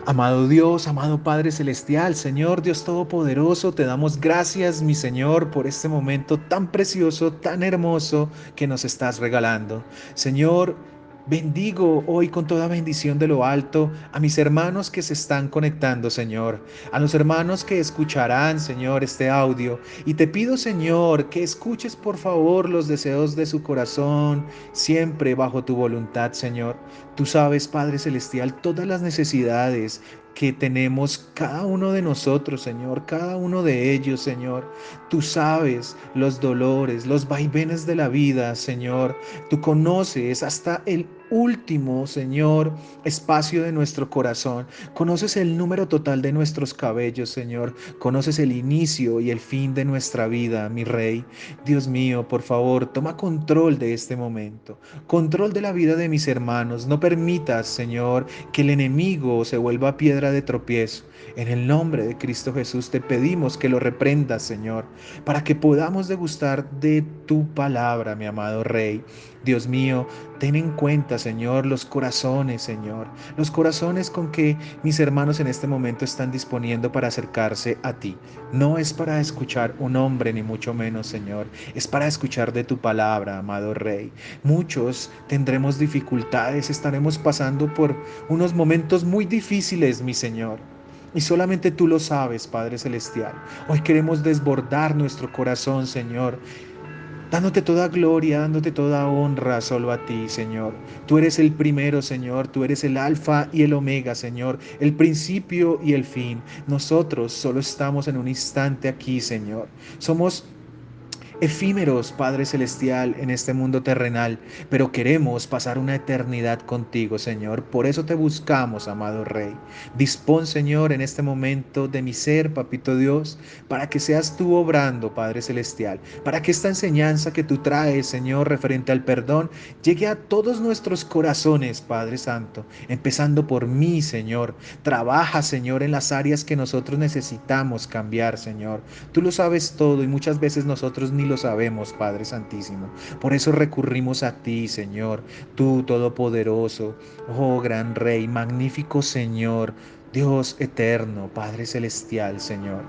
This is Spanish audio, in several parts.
Amado Dios, amado Padre Celestial, Señor Dios Todopoderoso, te damos gracias, mi Señor, por este momento tan precioso, tan hermoso que nos estás regalando. Señor, bendigo hoy con toda bendición de lo alto a mis hermanos que se están conectando, Señor, a los hermanos que escucharán, Señor, este audio. Y te pido, Señor, que escuches por favor los deseos de su corazón, siempre bajo tu voluntad, Señor. Tú sabes, Padre Celestial, todas las necesidades que tenemos cada uno de nosotros, Señor, cada uno de ellos, Señor. Tú sabes los dolores, los vaivenes de la vida, Señor. Tú conoces hasta el último, Señor, espacio de nuestro corazón. Conoces el número total de nuestros cabellos, Señor. Conoces el inicio y el fin de nuestra vida, mi Rey. Dios mío, por favor, toma control de este momento, control de la vida de mis hermanos. No permitas, Señor, que el enemigo se vuelva piedra de tropiezo. En el nombre de Cristo Jesús te pedimos que lo reprendas, Señor, para que podamos degustar de tu palabra, mi amado Rey. Dios mío, ten en cuenta, Señor, los corazones, Señor, los corazones con que mis hermanos en este momento están disponiendo para acercarse a ti. No es para escuchar un hombre, ni mucho menos, Señor, es para escuchar de tu palabra, amado Rey. Muchos tendremos dificultades, estaremos pasando por unos momentos muy difíciles, mi Señor. Y solamente tú lo sabes, Padre Celestial. Hoy queremos desbordar nuestro corazón, Señor, dándote toda gloria, dándote toda honra solo a ti, Señor. Tú eres el primero, Señor. Tú eres el alfa y el omega, Señor. El principio y el fin. Nosotros solo estamos en un instante aquí, Señor. Somos efímeros, Padre Celestial, en este mundo terrenal, pero queremos pasar una eternidad contigo, Señor. Por eso te buscamos, amado Rey. Dispón, Señor, en este momento de mi ser, Papito Dios, para que seas tú obrando, Padre Celestial, para que esta enseñanza que tú traes, Señor, referente al perdón, llegue a todos nuestros corazones, Padre Santo, empezando por mí, Señor. Trabaja, Señor, en las áreas que nosotros necesitamos cambiar, Señor. Tú lo sabes todo y muchas veces nosotros ni lo sabemos, Padre Santísimo. Por eso recurrimos a ti, Señor, tú todopoderoso, oh gran Rey, magnífico Señor, Dios eterno, Padre Celestial, Señor.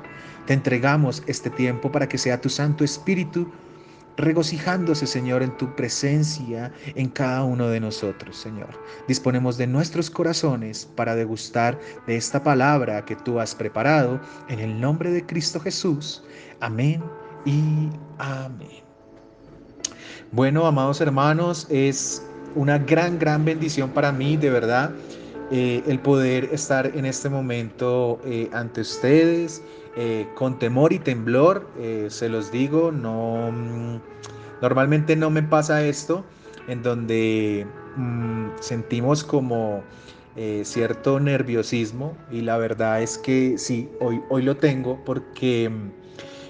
Te entregamos este tiempo para que sea tu Santo Espíritu regocijándose, Señor, en tu presencia en cada uno de nosotros, Señor. Disponemos de nuestros corazones para degustar de esta palabra que tú has preparado en el nombre de Cristo Jesús. Amén y amén. Bueno, amados hermanos, es una gran bendición para mí, de verdad, el poder estar en este momento ante ustedes, con temor y temblor, se los digo, no, normalmente no me pasa esto, en donde sentimos como cierto nerviosismo, y la verdad es que sí, hoy lo tengo porque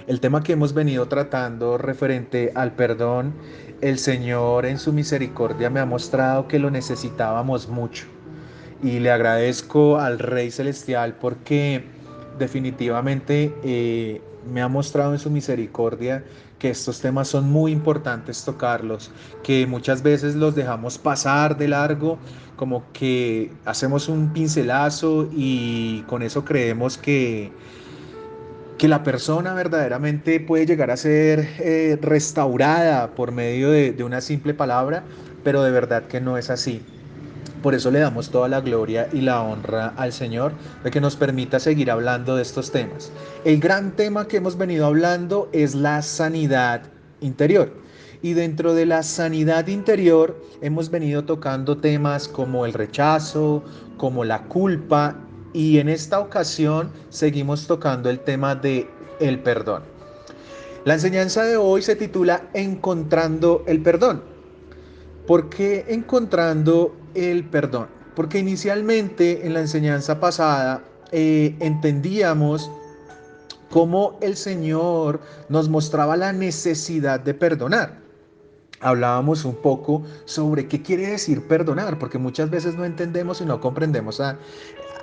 el tema que hemos venido tratando referente al perdón, el Señor en su misericordia me ha mostrado que lo necesitábamos mucho. Y le agradezco al Rey Celestial porque definitivamente me ha mostrado en su misericordia que estos temas son muy importantes tocarlos, que muchas veces los dejamos pasar de largo, como que hacemos un pincelazo y con eso creemos que la persona verdaderamente puede llegar a ser restaurada por medio de una simple palabra, pero de verdad que no es así. Por eso le damos toda la gloria y la honra al Señor de que nos permita seguir hablando de estos temas. El gran tema que hemos venido hablando es la sanidad interior. Y dentro de la sanidad interior hemos venido tocando temas como el rechazo, como la culpa, y en esta ocasión seguimos tocando el tema de el perdón. La enseñanza de hoy se titula Encontrando el perdón. ¿Por qué encontrando el perdón? Porque inicialmente en la enseñanza pasada entendíamos cómo el Señor nos mostraba la necesidad de perdonar. Hablábamos un poco sobre qué quiere decir perdonar, porque muchas veces no entendemos y no comprendemos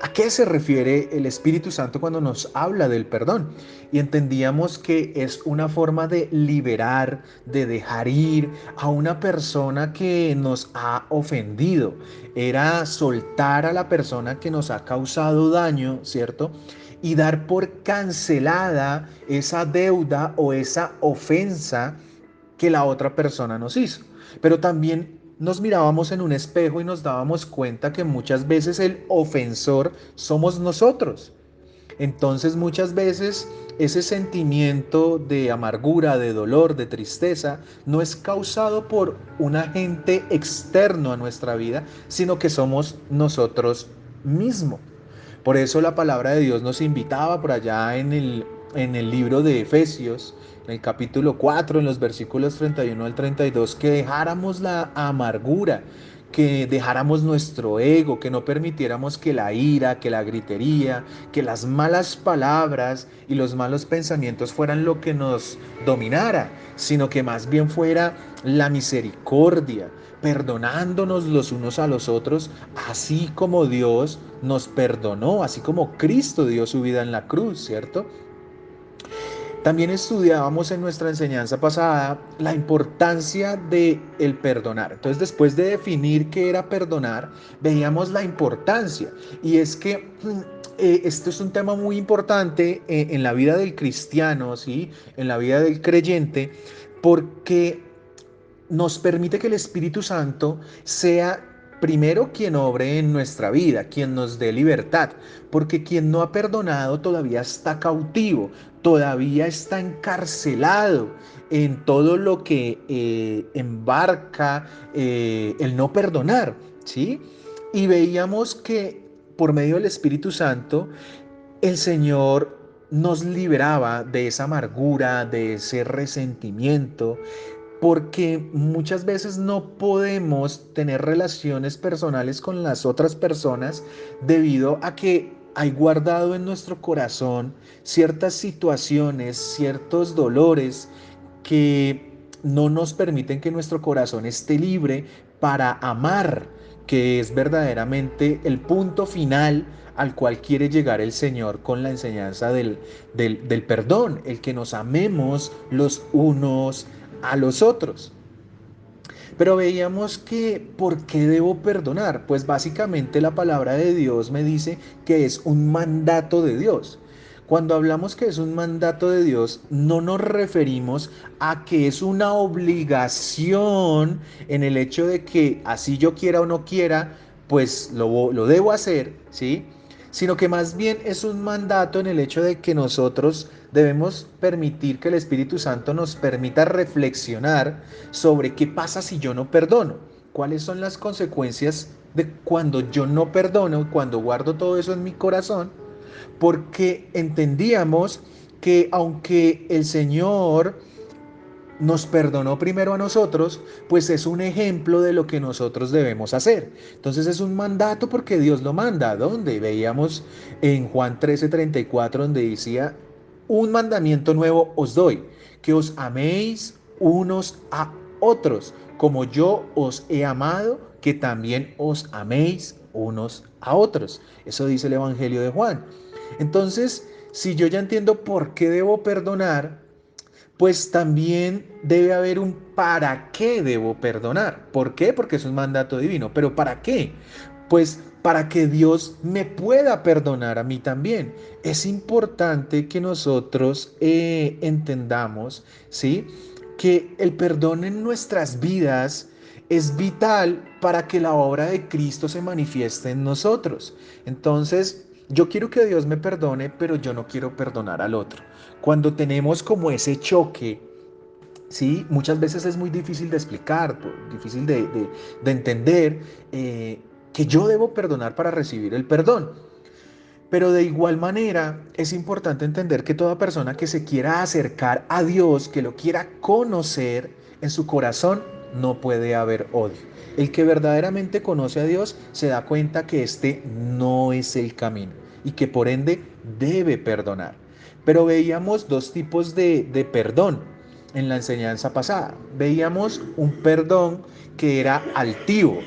¿A qué se refiere el Espíritu Santo cuando nos habla del perdón? Y entendíamos que es una forma de liberar, de dejar ir a una persona que nos ha ofendido. Era soltar a la persona que nos ha causado daño, ¿cierto? Y dar por cancelada esa deuda o esa ofensa que la otra persona nos hizo. Pero también nos mirábamos en un espejo y nos dábamos cuenta que muchas veces el ofensor somos nosotros. Entonces muchas veces ese sentimiento de amargura, de dolor, de tristeza, no es causado por un agente externo a nuestra vida, sino que somos nosotros mismos. Por eso la palabra de Dios nos invitaba por allá en el libro de Efesios, en el capítulo 4, en los versículos 31 al 32, que dejáramos la amargura, que dejáramos nuestro ego, que no permitiéramos que la ira, que la gritería, que las malas palabras y los malos pensamientos fueran lo que nos dominara, sino que más bien fuera la misericordia, perdonándonos los unos a los otros, así como Dios nos perdonó, así como Cristo dio su vida en la cruz, ¿cierto? También estudiábamos en nuestra enseñanza pasada la importancia de el perdonar. Entonces, después de definir qué era perdonar, veíamos la importancia. Y es que esto es un tema muy importante en la vida del cristiano, ¿sí? En la vida del creyente, porque nos permite que el Espíritu Santo sea primero quien obre en nuestra vida, quien nos dé libertad, porque quien no ha perdonado todavía está cautivo, todavía está encarcelado en todo lo que embarca el no perdonar, ¿sí? Y veíamos que por medio del Espíritu Santo el Señor nos liberaba de esa amargura, de ese resentimiento, porque muchas veces no podemos tener relaciones personales con las otras personas debido a que hay guardado en nuestro corazón ciertas situaciones, ciertos dolores que no nos permiten que nuestro corazón esté libre para amar, que es verdaderamente el punto final al cual quiere llegar el Señor con la enseñanza del perdón, el que nos amemos los unos a los otros. Pero veíamos que, ¿por qué debo perdonar? Pues básicamente la palabra de Dios me dice que es un mandato de Dios. Cuando hablamos que es un mandato de Dios, no nos referimos a que es una obligación en el hecho de que así yo quiera o no quiera, pues lo debo hacer, ¿sí? Sino que más bien es un mandato en el hecho de que nosotros debemos permitir que el Espíritu Santo nos permita reflexionar sobre qué pasa si yo no perdono, cuáles son las consecuencias de cuando yo no perdono, cuando guardo todo eso en mi corazón, porque entendíamos que aunque el Señor nos perdonó primero a nosotros, pues es un ejemplo de lo que nosotros debemos hacer. Entonces es un mandato porque Dios lo manda. ¿Dónde? Veíamos en Juan 13:34 donde decía, un mandamiento nuevo os doy, que os améis unos a otros, como yo os he amado, que también os améis unos a otros. Eso dice el Evangelio de Juan. Entonces, si yo ya entiendo por qué debo perdonar, pues también debe haber un para qué debo perdonar. ¿Por qué? Porque es un mandato divino. ¿Pero para qué? Pues para que Dios me pueda perdonar a mí también. Es importante que nosotros entendamos, ¿sí? Que el perdón en nuestras vidas es vital para que la obra de Cristo se manifieste en nosotros. Entonces, yo quiero que Dios me perdone, pero yo no quiero perdonar al otro. Cuando tenemos como ese choque, ¿sí? Muchas veces es muy difícil de explicar, difícil de entender que yo debo perdonar para recibir el perdón. Pero de igual manera es importante entender que toda persona que se quiera acercar a Dios, que lo quiera conocer en su corazón, no puede haber odio. El que verdaderamente conoce a Dios se da cuenta que este no es el camino y que por ende debe perdonar. Pero veíamos dos tipos de perdón en la enseñanza pasada. Veíamos un perdón que era altivo.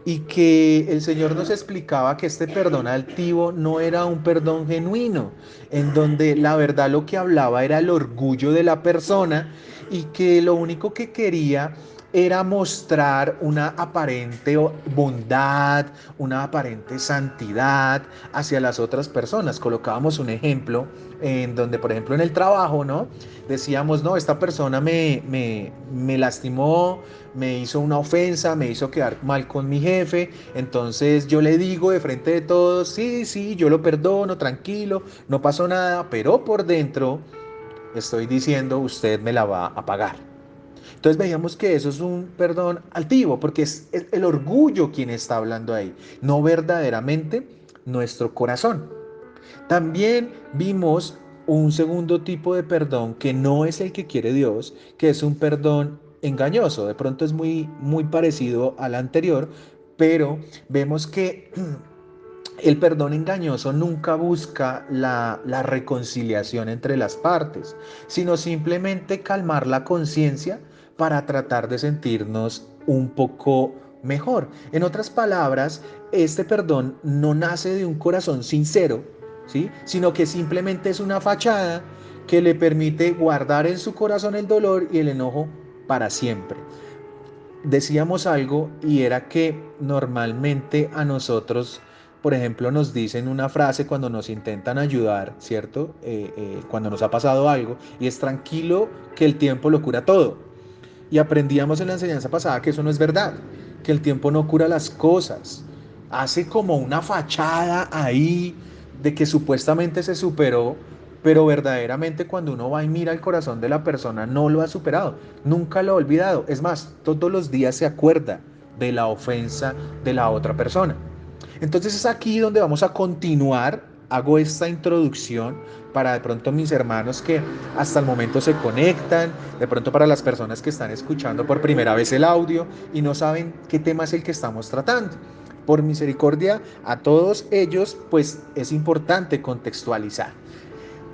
y que el Señor nos explicaba que este perdón altivo no era un perdón genuino, en donde la verdad lo que hablaba era el orgullo de la persona y que lo único que quería era mostrar una aparente bondad, una aparente santidad hacia las otras personas. Colocábamos un ejemplo en donde, por ejemplo, en el trabajo, ¿no? Decíamos, no, esta persona me lastimó, me hizo una ofensa, me hizo quedar mal con mi jefe, entonces yo le digo de frente de todos, sí, sí, yo lo perdono, tranquilo, no pasó nada, pero por dentro estoy diciendo, usted me la va a pagar. Entonces veíamos que eso es un perdón altivo, porque es el orgullo quien está hablando ahí, no verdaderamente nuestro corazón. También vimos un segundo tipo de perdón que no es el que quiere Dios, que es un perdón engañoso. De pronto es muy parecido al anterior, pero vemos que el perdón engañoso nunca busca la reconciliación entre las partes, sino simplemente calmar la conciencia para tratar de sentirnos un poco mejor. En otras palabras, este perdón no nace de un corazón sincero, ¿sí? Sino que simplemente es una fachada que le permite guardar en su corazón el dolor y el enojo para siempre. Decíamos algo y era que normalmente a nosotros, por ejemplo, nos dicen una frase cuando nos intentan ayudar, ¿cierto? Cuando nos ha pasado algo, y es tranquilo que el tiempo lo cura todo. Y aprendíamos en la enseñanza pasada que eso no es verdad, que el tiempo no cura las cosas. Hace como una fachada ahí de que supuestamente se superó, pero verdaderamente cuando uno va y mira el corazón de la persona no lo ha superado, nunca lo ha olvidado. Es más, todos los días se acuerda de la ofensa de la otra persona. Entonces es aquí donde vamos a continuar. Hago esta introducción para de pronto mis hermanos que hasta el momento se conectan, de pronto para las personas que están escuchando por primera vez el audio y no saben qué tema es el que estamos tratando. Por misericordia a todos ellos, pues es importante contextualizar.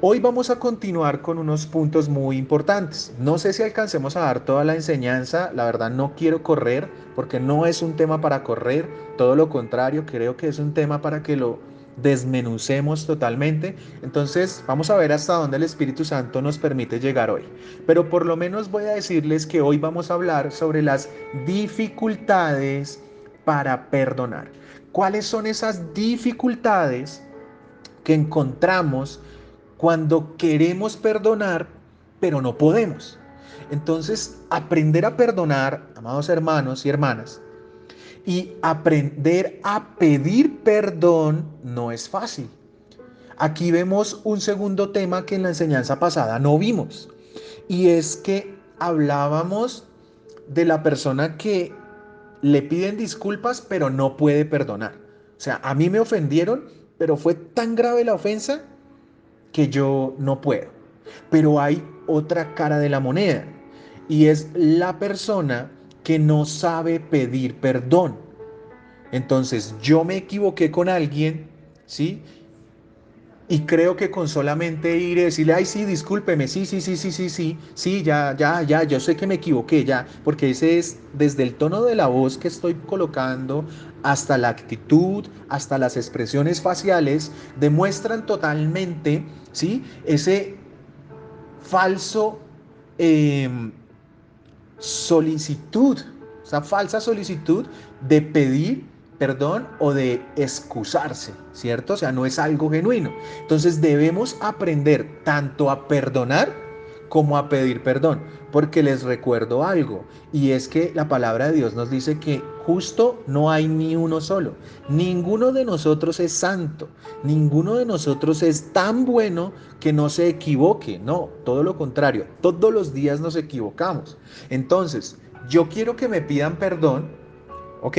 Hoy vamos a continuar con unos puntos muy importantes. No sé si alcancemos a dar toda la enseñanza, la verdad no quiero correr porque no es un tema para correr, todo lo contrario, creo que es un tema para que lo desmenucemos totalmente. Entonces vamos a ver hasta dónde el Espíritu Santo nos permite llegar hoy. Pero por lo menos voy a decirles que hoy vamos a hablar sobre las dificultades para perdonar. ¿Cuáles son esas dificultades que encontramos cuando queremos perdonar, pero no podemos? Entonces, aprender a perdonar, amados hermanos y hermanas, y aprender a pedir perdón no es fácil. Aquí vemos un segundo tema que en la enseñanza pasada no vimos, y es que hablábamos de la persona que le piden disculpas, pero no puede perdonar. O sea, a mí me ofendieron, pero fue tan grave la ofensa que yo no puedo. Pero hay otra cara de la moneda y es la persona que no sabe pedir perdón. Entonces yo me equivoqué con alguien, ¿sí? Y creo que con solamente ir y decirle, ay, sí, discúlpeme, sí, sí, sí, sí, sí, sí, sí, ya, yo sé que me equivoqué, ya, porque ese es desde el tono de la voz que estoy colocando hasta la actitud, hasta las expresiones faciales, demuestran totalmente, ¿sí? Ese falso eh, solicitud, esa falsa solicitud de pedir perdón o de excusarse, ¿cierto? O sea, no es algo genuino. Entonces debemos aprender tanto a perdonar como a pedir perdón, porque les recuerdo algo, y es que la palabra de Dios nos dice que justo no hay ni uno solo. Ninguno de nosotros es santo, ninguno de nosotros es tan bueno que no se equivoque. No, todo lo contrario, todos los días nos equivocamos. Entonces, yo quiero que me pidan perdón, ¿ok?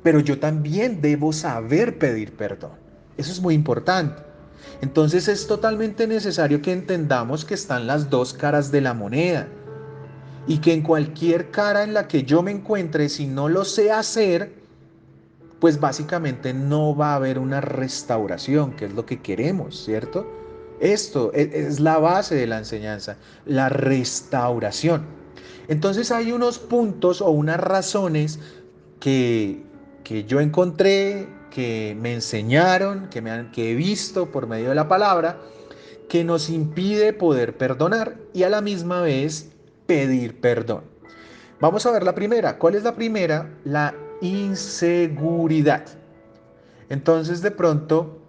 Pero yo también debo saber pedir perdón. Eso es muy importante. Entonces es totalmente necesario que entendamos que están las dos caras de la moneda y que en cualquier cara en la que yo me encuentre, si no lo sé hacer, pues básicamente no va a haber una restauración, que es lo que queremos, ¿cierto? Esto es la base de la enseñanza, la restauración. Entonces hay unos puntos o unas razones que que yo encontré, que me enseñaron, que he visto por medio de la palabra, que nos impide poder perdonar y a la misma vez pedir perdón. Vamos a ver la primera. ¿Cuál es la primera? La inseguridad. Entonces, de pronto,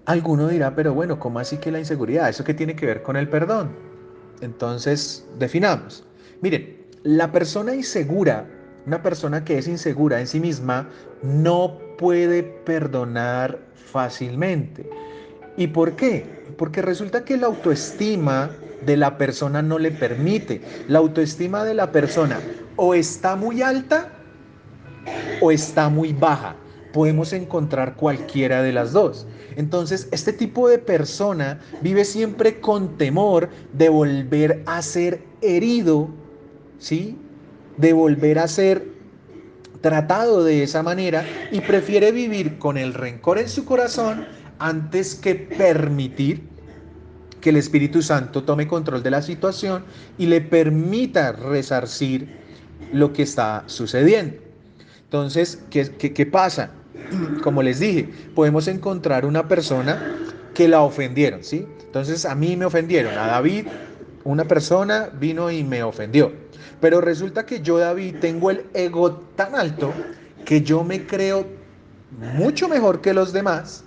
alguno dirá, pero bueno, ¿cómo así que la inseguridad? ¿Eso qué tiene que ver con el perdón? Entonces, definamos. Miren, la persona insegura, una persona que es insegura en sí misma, no puede perdonar fácilmente. ¿Y por qué? Porque resulta que la autoestima de la persona no le permite. La autoestima de la persona o está muy alta o está muy baja. Podemos encontrar cualquiera de las dos. Entonces, este tipo de persona vive siempre con temor de volver a ser herido, ¿sí? De volver a ser tratado de esa manera y prefiere vivir con el rencor en su corazón antes que permitir que el Espíritu Santo tome control de la situación y le permita resarcir lo que está sucediendo. Entonces, ¿qué pasa? Como les dije, podemos encontrar una persona que la ofendieron, ¿sí? Entonces, a mí me ofendieron, a David, una persona vino y me ofendió. Pero resulta que yo, David, tengo el ego tan alto que yo me creo mucho mejor que los demás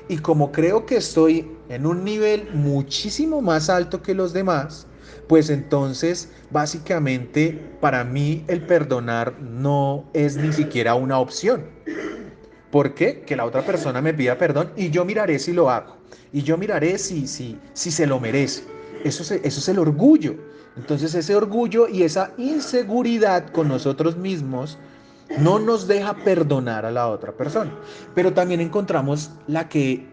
y como creo que estoy en un nivel muchísimo más alto que los demás, pues entonces básicamente para mí el perdonar no es ni siquiera una opción. ¿Por qué? Que la otra persona me pida perdón y yo miraré si lo hago. Y yo miraré si se lo merece. Eso es el orgullo. Entonces ese orgullo y esa inseguridad con nosotros mismos no nos deja perdonar a la otra persona. Pero también encontramos la que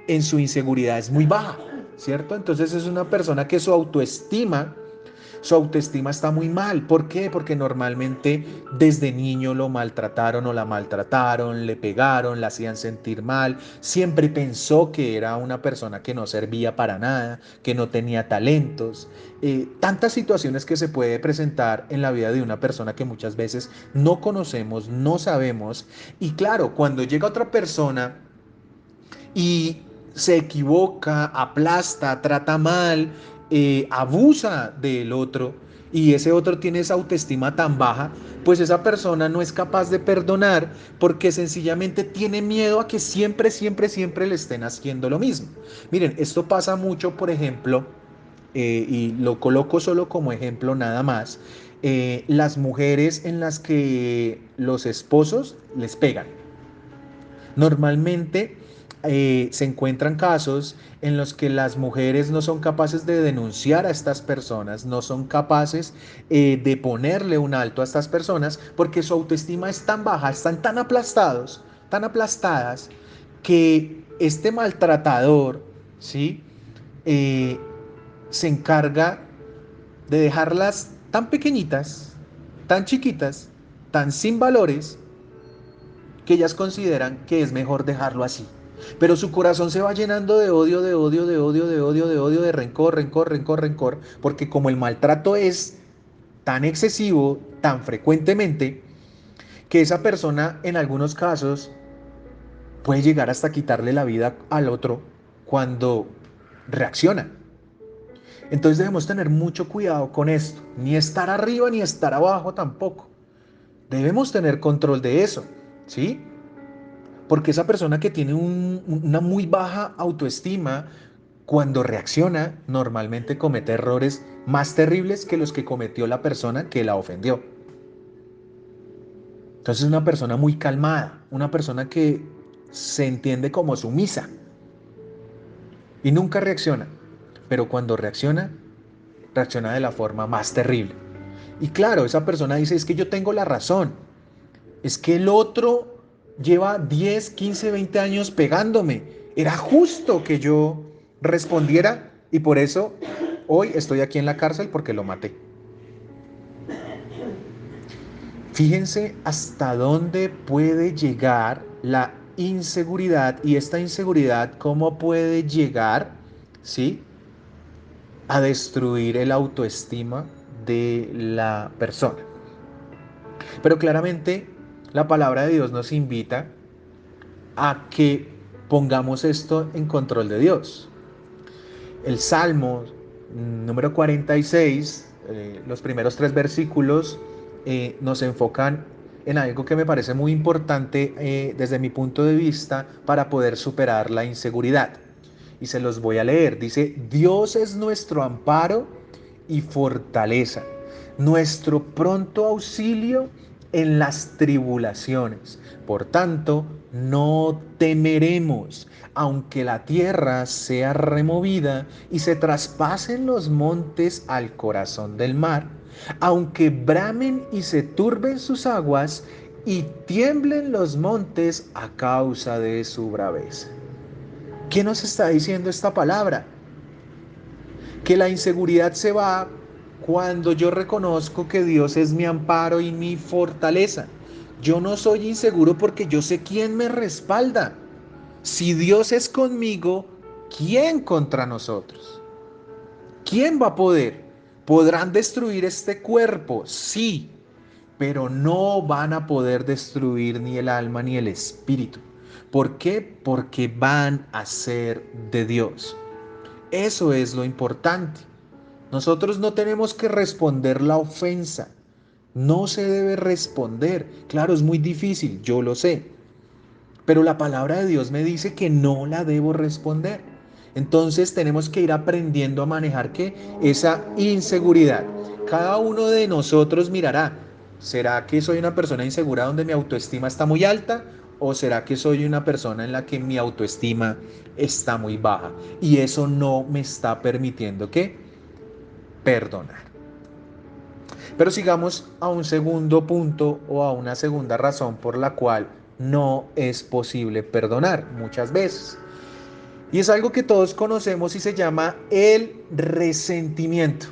en su inseguridad es muy baja, ¿cierto? Entonces es una persona que su autoestima está muy mal. ¿Por qué? Porque normalmente desde niño lo maltrataron o la maltrataron, le pegaron, la hacían sentir mal, siempre pensó que era una persona que no servía para nada, que no tenía talentos. Tantas situaciones que se puede presentar en la vida de una persona que muchas veces no conocemos, no sabemos. Y claro, cuando llega otra persona y se equivoca, aplasta, trata mal, abusa del otro y ese otro tiene esa autoestima tan baja, pues esa persona no es capaz de perdonar porque sencillamente tiene miedo a que siempre, siempre, siempre le estén haciendo lo mismo. Miren, esto pasa mucho, por ejemplo, y lo coloco solo como ejemplo nada más, las mujeres en las que los esposos les pegan. Normalmente se encuentran casos en los que las mujeres no son capaces de denunciar a estas personas, no son capaces de ponerle un alto a estas personas porque su autoestima es tan baja, están tan aplastados, tan aplastadas, que este maltratador, ¿sí? Eh, se encarga de dejarlas tan pequeñitas, tan chiquitas, tan sin valores, que ellas consideran que es mejor dejarlo así. Pero su corazón se va llenando de odio, de odio, de odio, de odio, de odio, de rencor, rencor, rencor, rencor, porque como el maltrato es tan excesivo, tan frecuentemente, que esa persona en algunos casos puede llegar hasta quitarle la vida al otro cuando reacciona. Entonces debemos tener mucho cuidado con esto, ni estar arriba ni estar abajo tampoco. Debemos tener control de eso, ¿sí? Porque esa persona que tiene una muy baja autoestima, cuando reacciona, normalmente comete errores más terribles que los que cometió la persona que la ofendió. Entonces es una persona muy calmada, una persona que se entiende como sumisa y nunca reacciona. Pero cuando reacciona, reacciona de la forma más terrible. Y claro, esa persona dice, es que yo tengo la razón, es que el otro lleva 10, 15, 20 años pegándome. Era justo que yo respondiera y por eso hoy estoy aquí en la cárcel porque lo maté. Fíjense hasta dónde puede llegar la inseguridad y esta inseguridad cómo puede llegar, ¿sí?, a destruir el autoestima de la persona. Pero claramente La palabra de Dios nos invita a que pongamos esto en control de Dios. El Salmo número 46, los primeros tres versículos, nos enfocan en algo que me parece muy importante desde mi punto de vista para poder superar la inseguridad. Y se los voy a leer. Dice, Dios es nuestro amparo y fortaleza, nuestro pronto auxilio en las tribulaciones. Por tanto, no temeremos, aunque la tierra sea removida y se traspasen los montes al corazón del mar, aunque bramen y se turben sus aguas y tiemblen los montes a causa de su braveza. ¿Qué nos está diciendo esta palabra? Que la inseguridad se va cuando yo reconozco que Dios es mi amparo y mi fortaleza. Yo no soy inseguro porque yo sé quién me respalda. Si Dios es conmigo, ¿quién contra nosotros? ¿Quién va a poder? ¿Podrán destruir este cuerpo? Sí, pero no van a poder destruir ni el alma ni el espíritu. ¿Por qué? Porque van a ser de Dios. Eso es lo importante. Nosotros no tenemos que responder la ofensa. No se debe responder. Claro, es muy difícil, yo lo sé. Pero la palabra de Dios me dice que no la debo responder. Entonces tenemos que ir aprendiendo a manejar ¿qué? Esa inseguridad. Cada uno de nosotros mirará, ¿será que soy una persona insegura donde mi autoestima está muy alta? ¿O será que soy una persona en la que mi autoestima está muy baja? Y eso no me está permitiendo ¿qué? Perdonar. Pero sigamos a un segundo punto o a una segunda razón por la cual no es posible perdonar muchas veces. Y es algo que todos conocemos y se llama el resentimiento.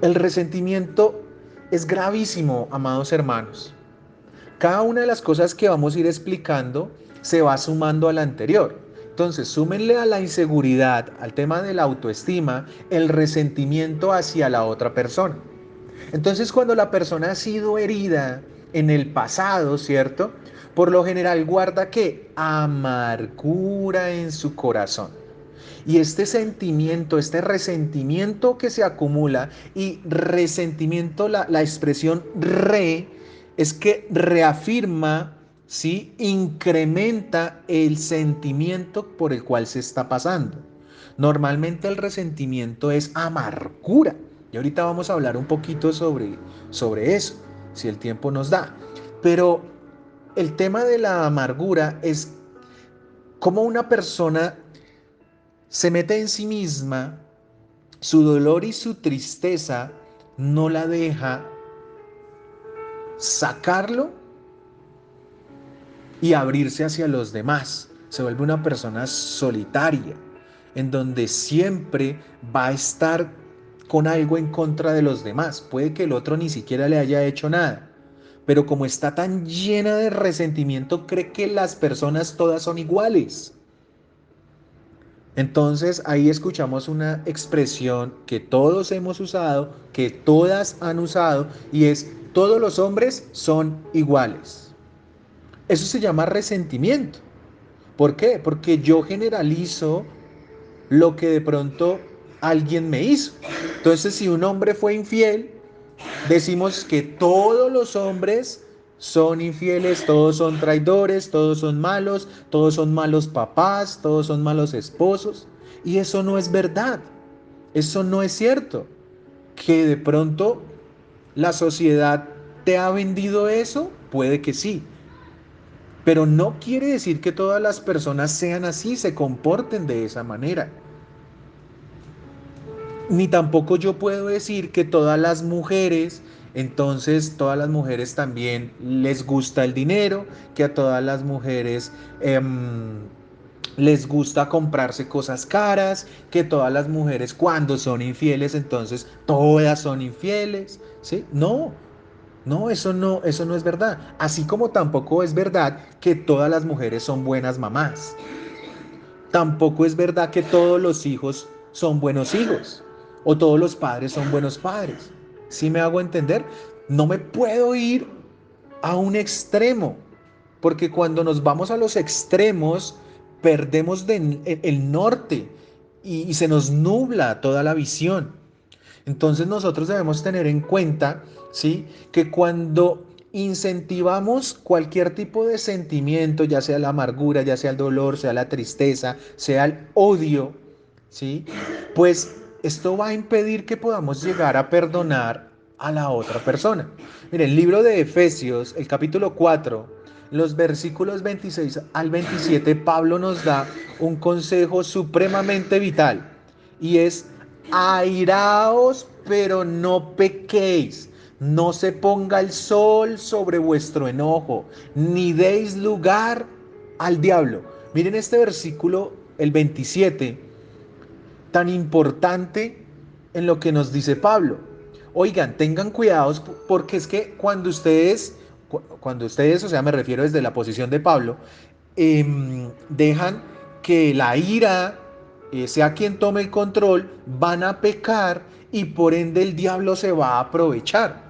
El resentimiento es gravísimo, amados hermanos. Cada una de las cosas que vamos a ir explicando se va sumando a la anterior. Entonces, súmenle a la inseguridad, al tema de la autoestima, el resentimiento hacia la otra persona. Entonces, cuando la persona ha sido herida en el pasado, ¿cierto? Por lo general guarda ¿qué? Amargura en su corazón. Y este sentimiento, este resentimiento que se acumula, y resentimiento, la expresión re, es que reafirma, ¿sí? Incrementa el sentimiento por el cual se está pasando. Normalmente el resentimiento es amargura. Y ahorita vamos a hablar un poquito sobre eso, si el tiempo nos da. Pero el tema de la amargura es cómo una persona se mete en sí misma, su dolor y su tristeza no la deja sacarlo y abrirse hacia los demás. Se vuelve una persona solitaria, en donde siempre va a estar con algo en contra de los demás. Puede que el otro ni siquiera le haya hecho nada, pero como está tan llena de resentimiento, cree que las personas todas son iguales. Entonces ahí escuchamos una expresión que todos hemos usado, que todas han usado, y es todos los hombres son iguales. Eso se llama resentimiento. ¿Por qué? Porque yo generalizo lo que de pronto alguien me hizo. Entonces, si un hombre fue infiel, decimos que todos los hombres son infieles, todos son traidores, todos son malos papás, todos son malos esposos. Y eso no es verdad. Eso no es cierto. Que de pronto la sociedad te ha vendido eso, puede que sí. Pero no quiere decir que todas las personas sean así, se comporten de esa manera. Ni tampoco yo puedo decir que todas las mujeres, entonces todas las mujeres también les gusta el dinero, que a todas las mujeres les gusta comprarse cosas caras, que todas las mujeres cuando son infieles, entonces todas son infieles, ¿sí? No, no, eso no es verdad. Así como tampoco es verdad que todas las mujeres son buenas mamás. Tampoco es verdad que todos los hijos son buenos hijos o todos los padres son buenos padres. ¿Sí me hago entender? No me puedo ir a un extremo, porque cuando nos vamos a los extremos, perdemos el norte y se nos nubla toda la visión. Entonces nosotros debemos tener en cuenta, ¿sí?, que cuando incentivamos cualquier tipo de sentimiento, ya sea la amargura, ya sea el dolor, sea la tristeza, sea el odio, ¿sí?, pues esto va a impedir que podamos llegar a perdonar a la otra persona. Miren, el libro de Efesios, el capítulo 4, los versículos 26 al 27, Pablo nos da un consejo supremamente vital y es: airaos, pero no pequéis. No se ponga el sol sobre vuestro enojo, ni deis lugar al diablo. Miren este versículo, el 27, tan importante en lo que nos dice Pablo. Oigan, tengan cuidados porque es que cuando ustedes, o sea, me refiero desde la posición de Pablo, dejan que la ira, sea quien tome el control, van a pecar y por ende el diablo se va a aprovechar.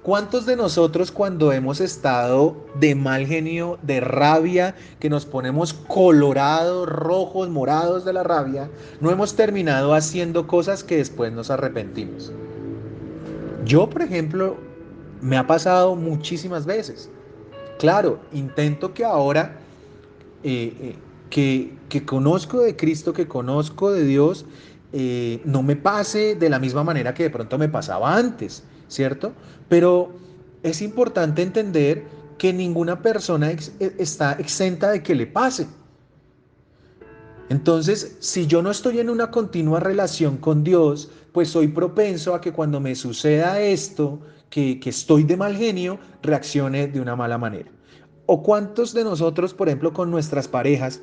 ¿Cuántos de nosotros cuando hemos estado de mal genio, de rabia, que nos ponemos colorados, rojos, morados de la rabia, no hemos terminado haciendo cosas que después nos arrepentimos? Yo, por ejemplo, me ha pasado muchísimas veces. Claro, intento que ahora que conozco de Cristo, que conozco de Dios, no me pase de la misma manera que de pronto me pasaba antes, ¿cierto? Pero es importante entender que ninguna persona está exenta de que le pase. Entonces, si yo no estoy en una continua relación con Dios, pues soy propenso a que cuando me suceda esto, que estoy de mal genio, reaccione de una mala manera. ¿O cuántos de nosotros, por ejemplo, con nuestras parejas,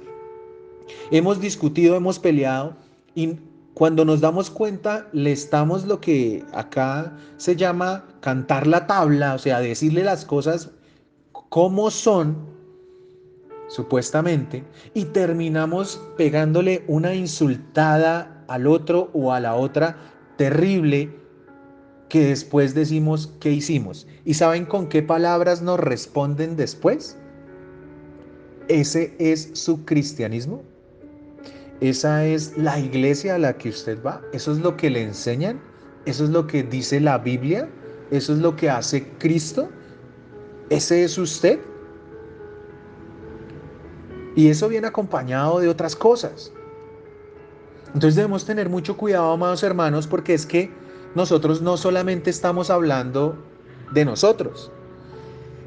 hemos discutido, hemos peleado y cuando nos damos cuenta le estamos, lo que acá se llama, cantar la tabla, o sea, decirle las cosas como son, supuestamente, y terminamos pegándole una insultada al otro o a la otra terrible, que después decimos qué hicimos? ¿Y saben con qué palabras nos responden después? ¿Ese es su cristianismo? ¿Esa es la iglesia a la que usted va? ¿Eso es lo que le enseñan? ¿Eso es lo que dice la Biblia? ¿Eso es lo que hace Cristo? ¿Ese es usted? Y eso viene acompañado de otras cosas. Entonces debemos tener mucho cuidado, amados hermanos, porque es que nosotros no solamente estamos hablando de nosotros,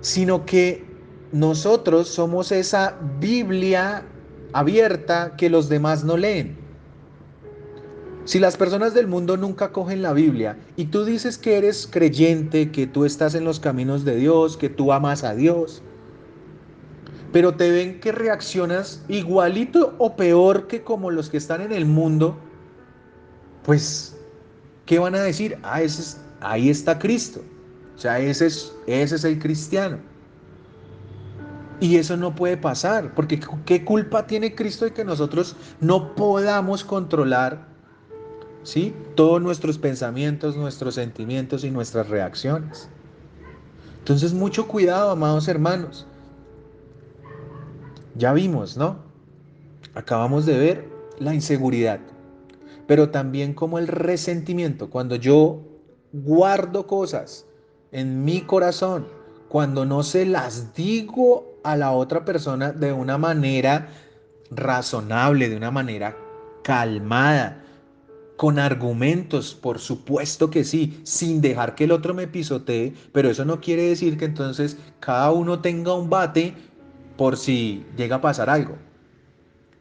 sino que nosotros somos esa Biblia abierta que los demás no leen. Si las personas del mundo nunca cogen la Biblia y tú dices que eres creyente, que tú estás en los caminos de Dios, que tú amas a Dios, pero te ven que reaccionas igualito o peor que como los que están en el mundo, pues, ¿qué van a decir? Ah, ahí está Cristo. O sea, ese es el cristiano. Y eso no puede pasar, porque ¿qué culpa tiene Cristo de que nosotros no podamos controlar, ¿sí?, todos nuestros pensamientos, nuestros sentimientos y nuestras reacciones? Entonces, mucho cuidado, amados hermanos. Ya vimos, ¿no? Acabamos de ver la inseguridad, pero también como el resentimiento, cuando yo guardo cosas en mi corazón, cuando no se las digo a la otra persona de una manera razonable, de una manera calmada, con argumentos, por supuesto que sí, sin dejar que el otro me pisotee, pero eso no quiere decir que entonces cada uno tenga un bate por si llega a pasar algo.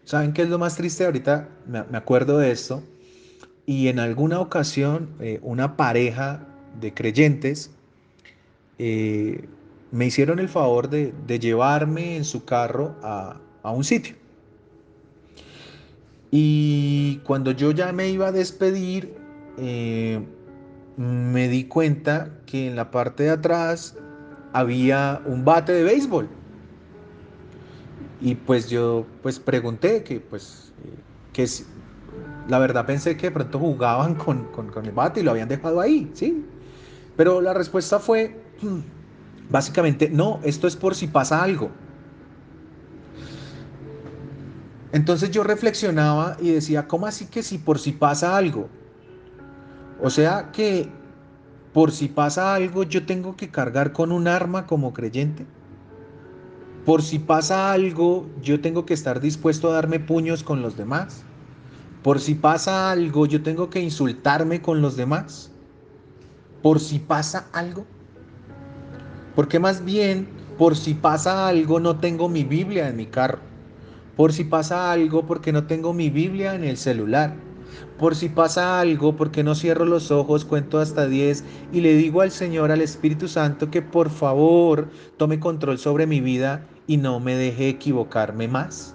¿Saben qué es lo más triste? Ahorita me acuerdo de esto y en alguna ocasión una pareja de creyentes eh, me hicieron el favor de llevarme en su carro a un sitio. Y cuando yo ya me iba a despedir, eh, me di cuenta que en la parte de atrás había un bate de béisbol. Y pues yo pues pregunté la verdad pensé que de pronto jugaban con el bate y lo habían dejado ahí, ¿sí? Pero la respuesta fue, Básicamente, no, esto es por si pasa algo. Entonces yo reflexionaba y decía, ¿cómo así que si por si pasa algo? O sea que por si pasa algo yo tengo que cargar con un arma como creyente. Por si pasa algo yo tengo que estar dispuesto a darme puños con los demás. Por si pasa algo yo tengo que insultarme con los demás. Por si pasa algo. Porque más bien, por si pasa algo no tengo mi Biblia en mi carro. Por si pasa algo, porque no tengo mi Biblia en el celular. Por si pasa algo, porque no cierro los ojos, cuento hasta 10 y le digo al Señor, al Espíritu Santo, que por favor tome control sobre mi vida y no me deje equivocarme más.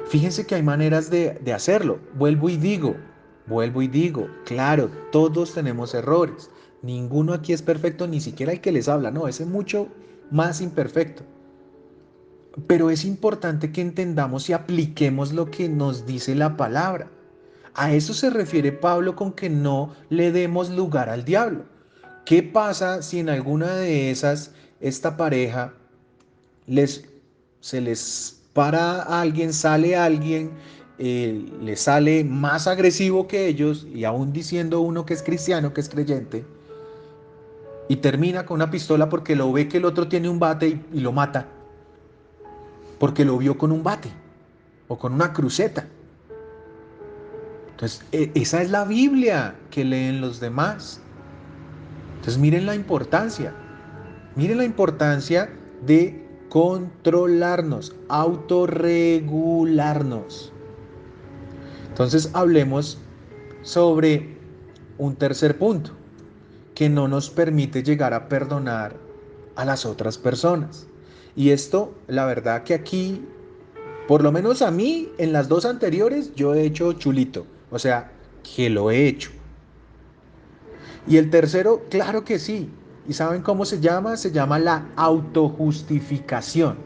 Fíjense que hay maneras de hacerlo. Vuelvo y digo, claro, todos tenemos errores. Ninguno aquí es perfecto, ni siquiera el que les habla, no, ese es mucho más imperfecto. Pero es importante que entendamos y apliquemos lo que nos dice la palabra. A eso se refiere Pablo con que no le demos lugar al diablo. ¿Qué pasa si en alguna de esas esta pareja les se les para a alguien, sale alguien, le sale más agresivo que ellos y aún diciendo uno que es cristiano, que es creyente, y termina con una pistola porque lo ve que el otro tiene un bate y lo mata, porque lo vio con un bate o con una cruceta? Entonces, esa es la Biblia que leen los demás. Entonces, miren la importancia de controlarnos, autorregularnos. Entonces, hablemos sobre un tercer punto que no nos permite llegar a perdonar a las otras personas. Y esto, la verdad que aquí, por lo menos a mí, en las dos anteriores, yo he hecho chulito. O sea, que lo he hecho. Y el tercero, claro que sí. ¿Y saben cómo se llama? Se llama la autojustificación.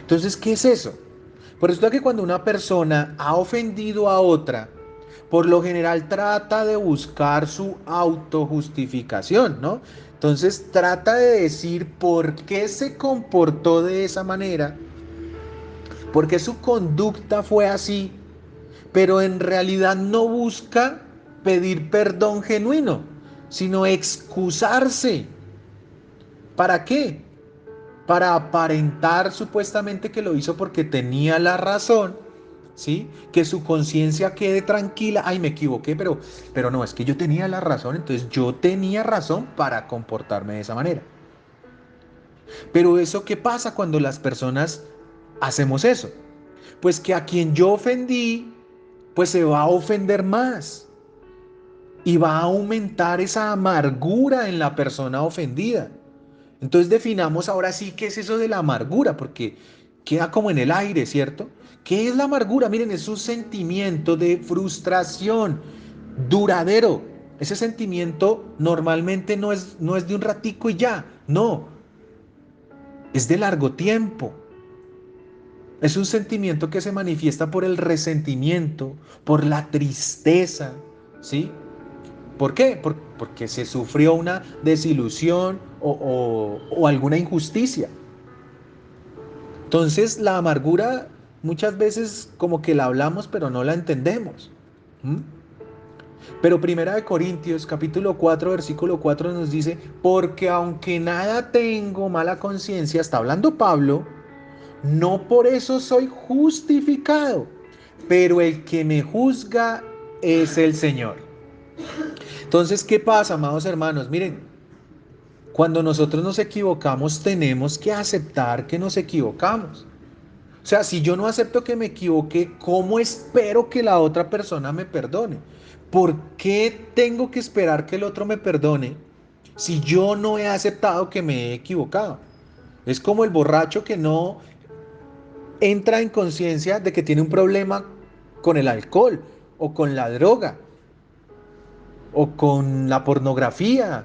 Entonces, ¿qué es eso? Por eso es que cuando una persona ha ofendido a otra, por lo general trata de buscar su autojustificación, ¿no? Entonces trata de decir por qué se comportó de esa manera, por qué su conducta fue así, pero en realidad no busca pedir perdón genuino, sino excusarse. ¿Para qué? Para aparentar supuestamente que lo hizo porque tenía la razón, ¿sí? Que su conciencia quede tranquila. Ay, me equivoqué, pero no, es que yo tenía la razón, entonces yo tenía razón para comportarme de esa manera. Pero eso, ¿qué pasa cuando las personas hacemos eso? Pues que a quien yo ofendí, pues se va a ofender más y va a aumentar esa amargura en la persona ofendida. Entonces definamos ahora sí qué es eso de la amargura, porque queda como en el aire, ¿cierto? ¿Qué es la amargura? Miren, es un sentimiento de frustración duradero. Ese sentimiento normalmente no es de un ratico y ya, no, es de largo tiempo. Es un sentimiento que se manifiesta por el resentimiento, por la tristeza, ¿sí? ¿Por qué? Porque se sufrió una desilusión o alguna injusticia. Entonces, la amargura muchas veces como que la hablamos, pero no la entendemos. ¿Mm? Pero Primera de Corintios, capítulo 4 versículo 4 nos dice, porque aunque nada tengo mala conciencia, está hablando Pablo, no por eso soy justificado, pero el que me juzga es el Señor. Entonces, ¿qué pasa, amados hermanos? Miren, cuando nosotros nos equivocamos, tenemos que aceptar que nos equivocamos. O sea, si yo no acepto que me equivoqué, ¿cómo espero que la otra persona me perdone? ¿Por qué tengo que esperar que el otro me perdone si yo no he aceptado que me he equivocado? Es como el borracho que no entra en conciencia de que tiene un problema con el alcohol o con la droga o con la pornografía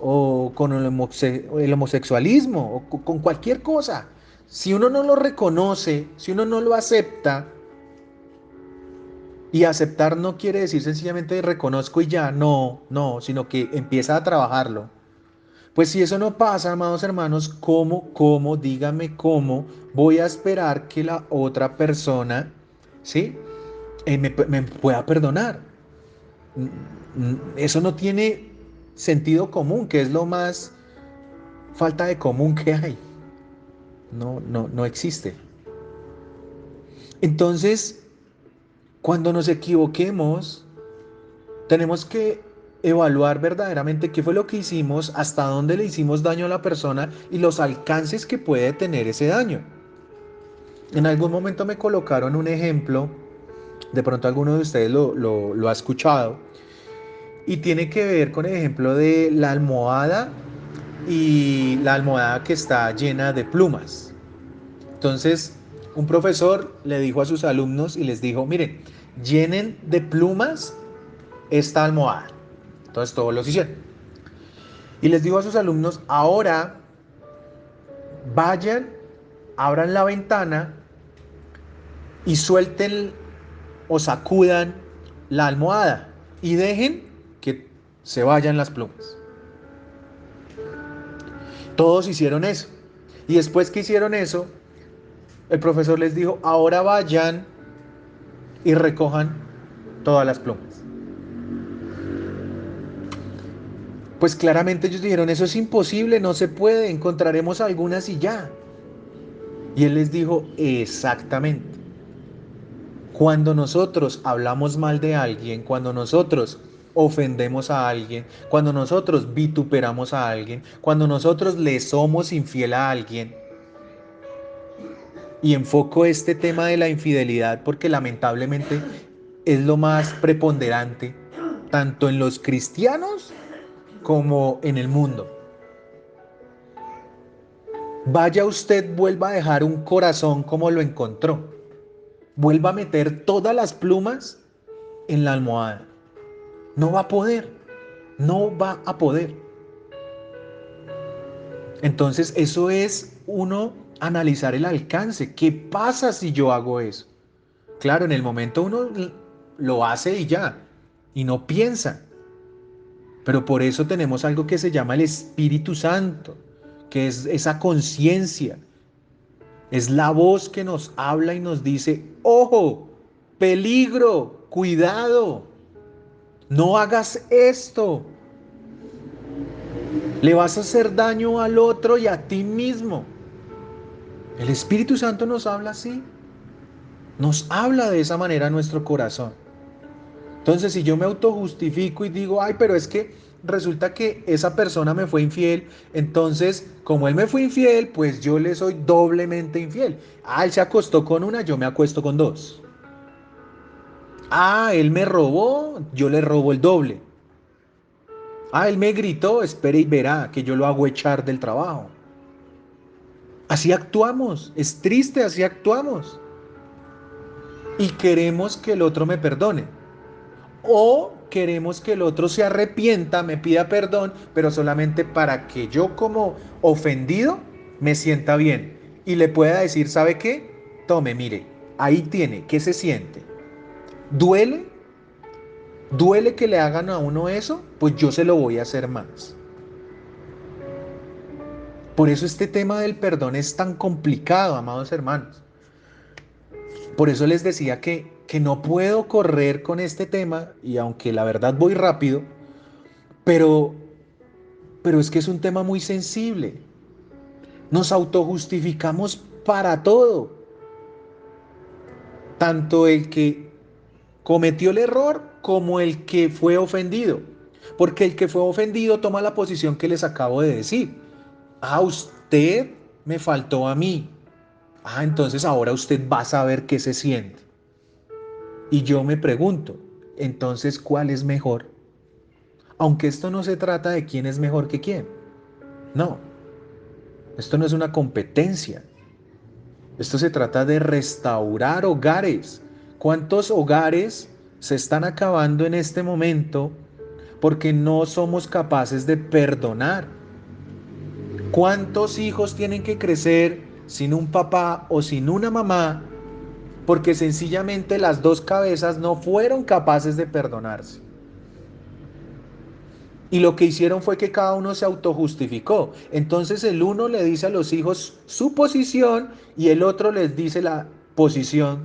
o con el homosexualismo o con cualquier cosa. Si uno no lo reconoce, si uno no lo acepta, y aceptar no quiere decir sencillamente reconozco y ya, no, no, sino que empieza a trabajarlo. Pues si eso no pasa, amados hermanos, dígame cómo voy a esperar que la otra persona, ¿sí? Me pueda perdonar. Eso no tiene sentido común, que es lo más falta de común que hay. No existe. Entonces, cuando nos equivoquemos, tenemos que evaluar verdaderamente qué fue lo que hicimos, hasta dónde le hicimos daño a la persona y los alcances que puede tener ese daño. En algún momento me colocaron un ejemplo, de pronto alguno de ustedes lo ha escuchado, y tiene que ver con el ejemplo de la almohada y la almohada que está llena de plumas. Entonces, un profesor le dijo a sus alumnos y les dijo, miren, llenen de plumas esta almohada. Entonces todos los hicieron. Y les dijo a sus alumnos, ahora vayan, abran la ventana y suelten o sacudan la almohada y dejen que se vayan las plumas. Todos hicieron eso. Y después que hicieron eso, el profesor les dijo, ahora vayan y recojan todas las plumas. Pues claramente ellos dijeron, eso es imposible, no se puede, encontraremos algunas y ya. Y él les dijo, exactamente. Cuando nosotros hablamos mal de alguien, cuando nosotros ofendemos a alguien, cuando nosotros vituperamos a alguien, cuando nosotros le somos infiel a alguien, y enfoco este tema de la infidelidad porque lamentablemente es lo más preponderante, tanto en los cristianos como en el mundo. Vaya usted, vuelva a dejar un corazón como lo encontró. Vuelva a meter todas las plumas en la almohada. No va a poder. No va a poder. Entonces eso es uno analizar el alcance. ¿Qué pasa si yo hago eso? Claro, en el momento uno lo hace y ya. Y no piensa. Pero por eso tenemos algo que se llama el Espíritu Santo, que es esa conciencia. Es la voz que nos habla y nos dice, ojo, peligro, cuidado, no hagas esto. Le vas a hacer daño al otro y a ti mismo. El Espíritu Santo nos habla así. Nos habla de esa manera a nuestro corazón. Entonces, si yo me autojustifico y digo, ay, pero es que resulta que esa persona me fue infiel, entonces, como él me fue infiel, pues yo le soy doblemente infiel. Ah, él se acostó con una, yo me acuesto con dos. Ah, él me robó, yo le robo el doble. Ah, él me gritó, espere y verá que yo lo hago echar del trabajo. Así actuamos, es triste, así actuamos. Y queremos que el otro me perdone. O queremos que el otro se arrepienta, me pida perdón, pero solamente para que yo como ofendido me sienta bien y le pueda decir, ¿sabe qué? Tome, mire, ahí tiene, ¿qué se siente? ¿Duele? ¿Duele que le hagan a uno eso? Pues yo se lo voy a hacer más. Por eso este tema del perdón es tan complicado, amados hermanos. Por eso les decía que no puedo correr con este tema y aunque la verdad voy rápido, pero es que es un tema muy sensible. Nos autojustificamos para todo. Tanto el que cometió el error como el que fue ofendido. Porque el que fue ofendido toma la posición que les acabo de decir. Ah, usted me faltó a mí. Ah, entonces ahora usted va a saber qué se siente. Y yo me pregunto, entonces, ¿cuál es mejor? Aunque esto no se trata de quién es mejor que quién. No, esto no es una competencia. Esto se trata de restaurar hogares. ¿Cuántos hogares se están acabando en este momento porque no somos capaces de perdonar? ¿Cuántos hijos tienen que crecer sin un papá o sin una mamá porque sencillamente las dos cabezas no fueron capaces de perdonarse? Y lo que hicieron fue que cada uno se autojustificó. Entonces el uno le dice a los hijos su posición y el otro les dice la posición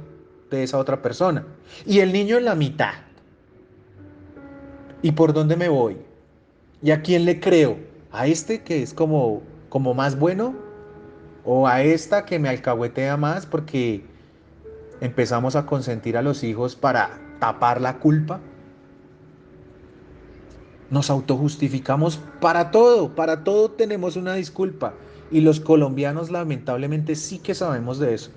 de esa otra persona. Y el niño en la mitad. ¿Y por dónde me voy? ¿Y a quién le creo? ¿A este que es como más bueno? ¿O a esta que me alcahuetea más porque empezamos a consentir a los hijos para tapar la culpa? Nos autojustificamos para todo tenemos una disculpa. Y los colombianos lamentablemente sí que sabemos de eso.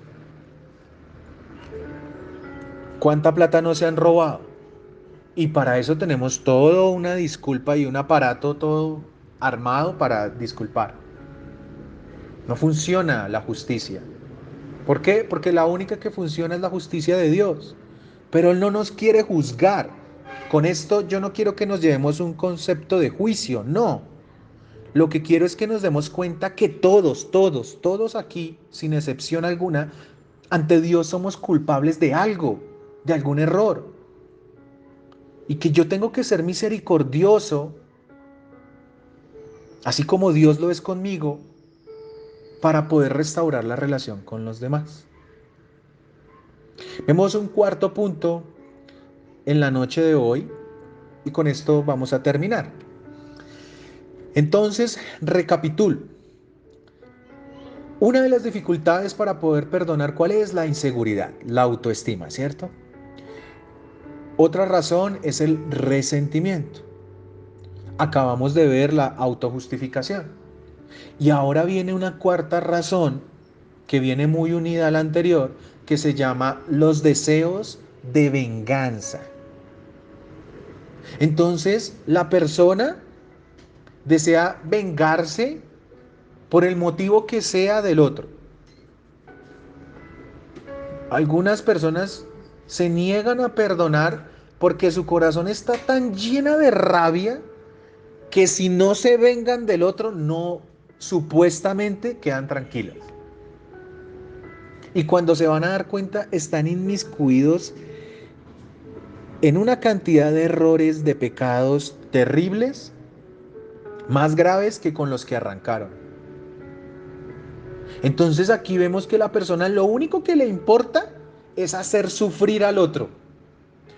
¿Cuánta plata no se han robado? Y para eso tenemos toda una disculpa y un aparato todo armado para disculpar. No funciona la justicia. ¿Por qué? Porque la única que funciona es la justicia de Dios. Pero Él no nos quiere juzgar. Con esto yo no quiero que nos llevemos un concepto de juicio, no. Lo que quiero es que nos demos cuenta que todos aquí, sin excepción alguna, ante Dios somos culpables de algo, de algún error. Y que yo tengo que ser misericordioso, así como Dios lo es conmigo, para poder restaurar la relación con los demás. Vemos un cuarto punto en la noche de hoy y con esto vamos a terminar. Entonces, recapitulo. Una de las dificultades para poder perdonar, ¿cuál es? La inseguridad, la autoestima, ¿cierto? Otra razón es el resentimiento. Acabamos de ver la autojustificación. Y ahora viene una cuarta razón que viene muy unida a la anterior, que se llama los deseos de venganza. Entonces, la persona desea vengarse por el motivo que sea del otro. Algunas personas se niegan a perdonar porque su corazón está tan llena de rabia que si no se vengan del otro, no supuestamente quedan tranquilas. Y cuando se van a dar cuenta, están inmiscuidos en una cantidad de errores, de pecados terribles, más graves que con los que arrancaron. Entonces aquí vemos que la persona lo único que le importa es hacer sufrir al otro.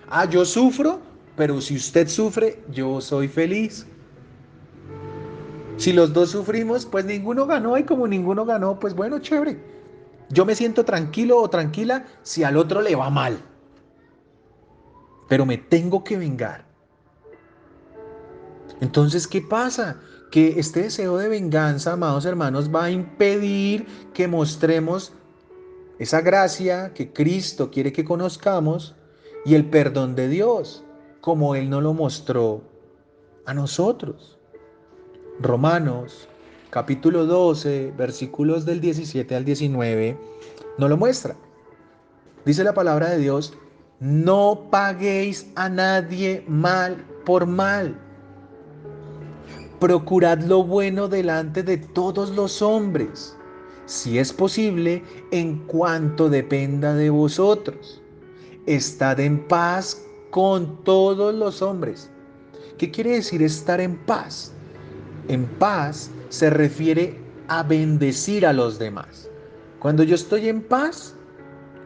Ah, yo sufro, pero si usted sufre, yo soy feliz. Si los dos sufrimos, pues ninguno ganó y como ninguno ganó, pues bueno, chévere. Yo me siento tranquilo o tranquila si al otro le va mal, pero me tengo que vengar. Entonces, ¿qué pasa? Que este deseo de venganza, amados hermanos, va a impedir que mostremos esa gracia que Cristo quiere que conozcamos y el perdón de Dios, como Él nos lo mostró a nosotros. Romanos capítulo 12, versículos del 17 al 19, nos lo muestra. Dice la palabra de Dios, no paguéis a nadie mal por mal. Procurad lo bueno delante de todos los hombres, si es posible, en cuanto dependa de vosotros. Estad en paz con todos los hombres. ¿Qué quiere decir estar en paz? En paz se refiere a bendecir a los demás. Cuando yo estoy en paz,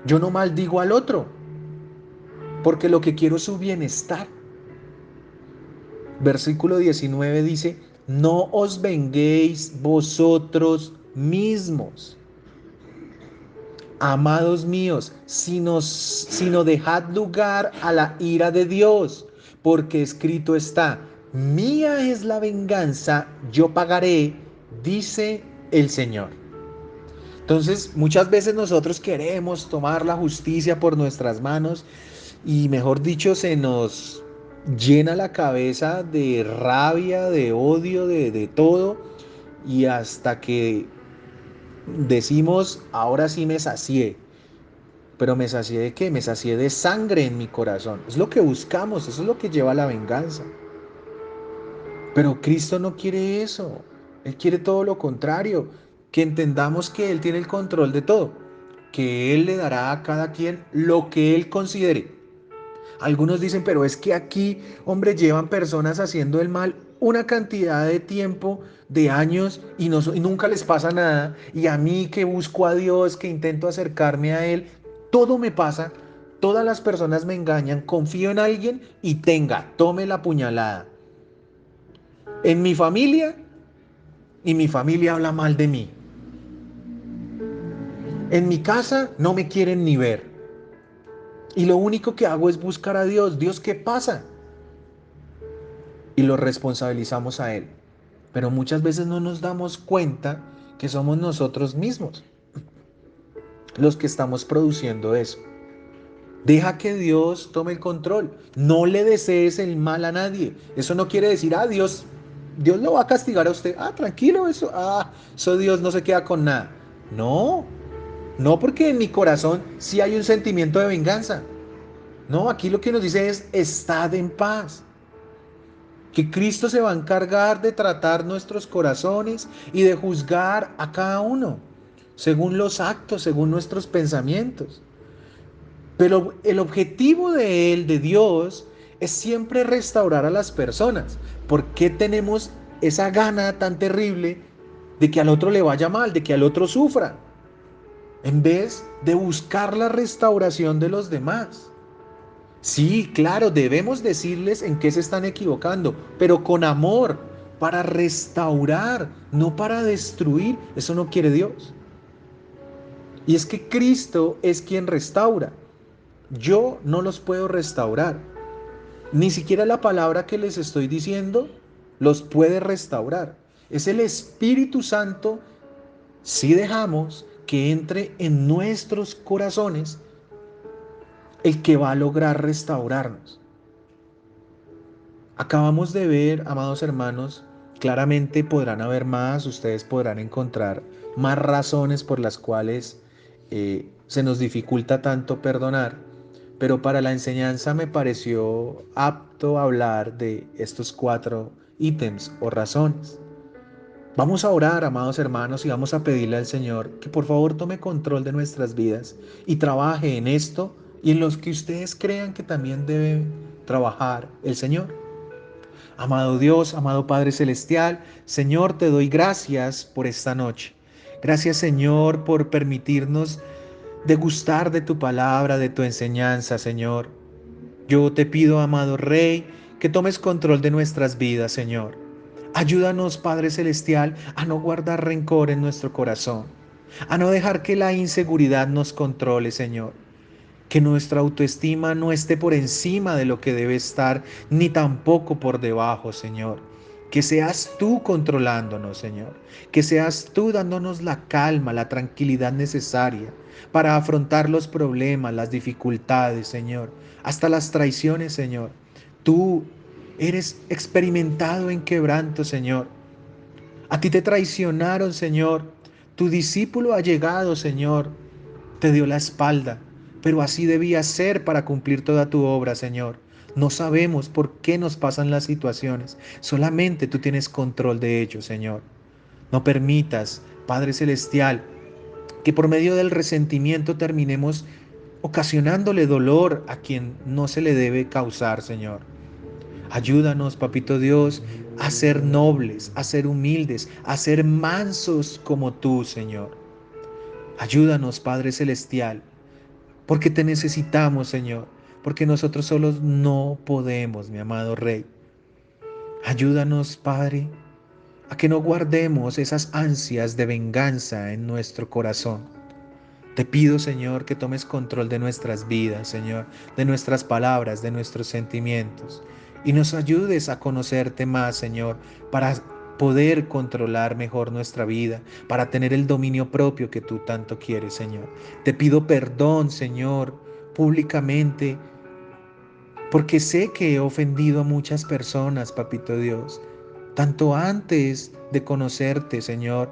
yo no maldigo al otro, porque lo que quiero es su bienestar. Versículo 19 dice, no os venguéis vosotros mismos, amados míos, sino dejad lugar a la ira de Dios, porque escrito está, mía es la venganza, yo pagaré, dice el Señor. Entonces, muchas veces nosotros queremos tomar la justicia por nuestras manos y, mejor dicho, se nos llena la cabeza de rabia, de odio, de todo, y hasta que decimos, ahora sí me sacié. Pero ¿me sacié de qué? Me sacié de sangre en mi corazón. Es lo que buscamos, eso es lo que lleva a la venganza. Pero Cristo no quiere eso. Él quiere todo lo contrario, que entendamos que Él tiene el control de todo, que Él le dará a cada quien lo que Él considere. Algunos dicen, pero es que aquí, hombre, llevan personas haciendo el mal. una cantidad de tiempo, de años, y nunca les pasa nada. Y a mí que busco a Dios, que intento acercarme a Él, todo me pasa. Todas las personas me engañan, confío en alguien y tome la puñalada. En mi familia, y mi familia habla mal de mí. En mi casa no me quieren ni ver. Y lo único que hago es buscar a Dios. Dios, ¿qué pasa? Y lo responsabilizamos a Él. Pero muchas veces no nos damos cuenta que somos nosotros mismos los que estamos produciendo eso. Deja que Dios tome el control. No le desees el mal a nadie. Eso no quiere decir, Dios lo va a castigar a usted. Tranquilo, eso Dios no se queda con nada. No, no, porque en mi corazón sí hay un sentimiento de venganza. No, aquí lo que nos dice es, estad en paz. Que Cristo se va a encargar de tratar nuestros corazones y de juzgar a cada uno, según los actos, según nuestros pensamientos. Pero el objetivo de Él, de Dios, es siempre restaurar a las personas. ¿Por qué tenemos esa gana tan terrible de que al otro le vaya mal, de que al otro sufra, en vez de buscar la restauración de los demás? Sí, claro, debemos decirles en qué se están equivocando, pero con amor, para restaurar, no para destruir. Eso no quiere Dios. Y es que Cristo es quien restaura. Yo no los puedo restaurar. Ni siquiera la palabra que les estoy diciendo los puede restaurar. Es el Espíritu Santo, si dejamos que entre en nuestros corazones, el que va a lograr restaurarnos. Acabamos de ver, amados hermanos, claramente podrán haber más, ustedes podrán encontrar más razones por las cuales se nos dificulta tanto perdonar, pero para la enseñanza me pareció apto hablar de estos 4 ítems o razones. Vamos a orar, amados hermanos, y vamos a pedirle al Señor que por favor tome control de nuestras vidas y trabaje en esto y en los que ustedes crean que también debe trabajar el Señor. Amado Dios, amado Padre Celestial, Señor, te doy gracias por esta noche. Gracias, Señor, por permitirnos degustar de tu palabra, de tu enseñanza, Señor. Yo te pido, amado Rey, que tomes control de nuestras vidas, Señor. Ayúdanos, Padre Celestial, a no guardar rencor en nuestro corazón, a no dejar que la inseguridad nos controle, Señor. Que nuestra autoestima no esté por encima de lo que debe estar, ni tampoco por debajo, Señor. Que seas tú controlándonos, Señor. Que seas tú dándonos la calma, la tranquilidad necesaria para afrontar los problemas, las dificultades, Señor. Hasta las traiciones, Señor. Tú eres experimentado en quebranto, Señor. A ti te traicionaron, Señor. Tu discípulo ha llegado, Señor. Te dio la espalda, pero así debía ser para cumplir toda tu obra, Señor. No sabemos por qué nos pasan las situaciones, solamente tú tienes control de ello, Señor. No permitas, Padre Celestial, que por medio del resentimiento terminemos ocasionándole dolor a quien no se le debe causar, Señor. Ayúdanos, Papito Dios, a ser nobles, a ser humildes, a ser mansos como tú, Señor. Ayúdanos, Padre Celestial, porque te necesitamos, Señor, porque nosotros solos no podemos, mi amado Rey. Ayúdanos, Padre, a que no guardemos esas ansias de venganza en nuestro corazón. Te pido, Señor, que tomes control de nuestras vidas, Señor, de nuestras palabras, de nuestros sentimientos, y nos ayudes a conocerte más, Señor, para poder controlar mejor nuestra vida, para tener el dominio propio que tú tanto quieres, Señor. Te pido perdón, Señor, públicamente, porque sé que he ofendido a muchas personas, Papito Dios, tanto antes de conocerte, Señor,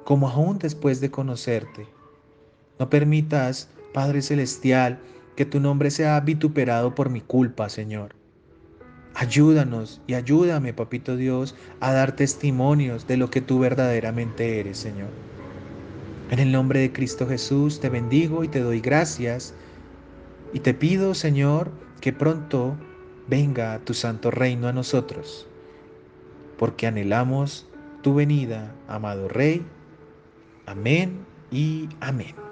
como aún después de conocerte. No permitas, Padre Celestial, que tu nombre sea vituperado por mi culpa, Señor. Ayúdanos y ayúdame, Papito Dios, a dar testimonios de lo que tú verdaderamente eres, Señor. En el nombre de Cristo Jesús te bendigo y te doy gracias y te pido, Señor, que pronto venga tu santo reino a nosotros. porque anhelamos tu venida, amado Rey. Amén y amén.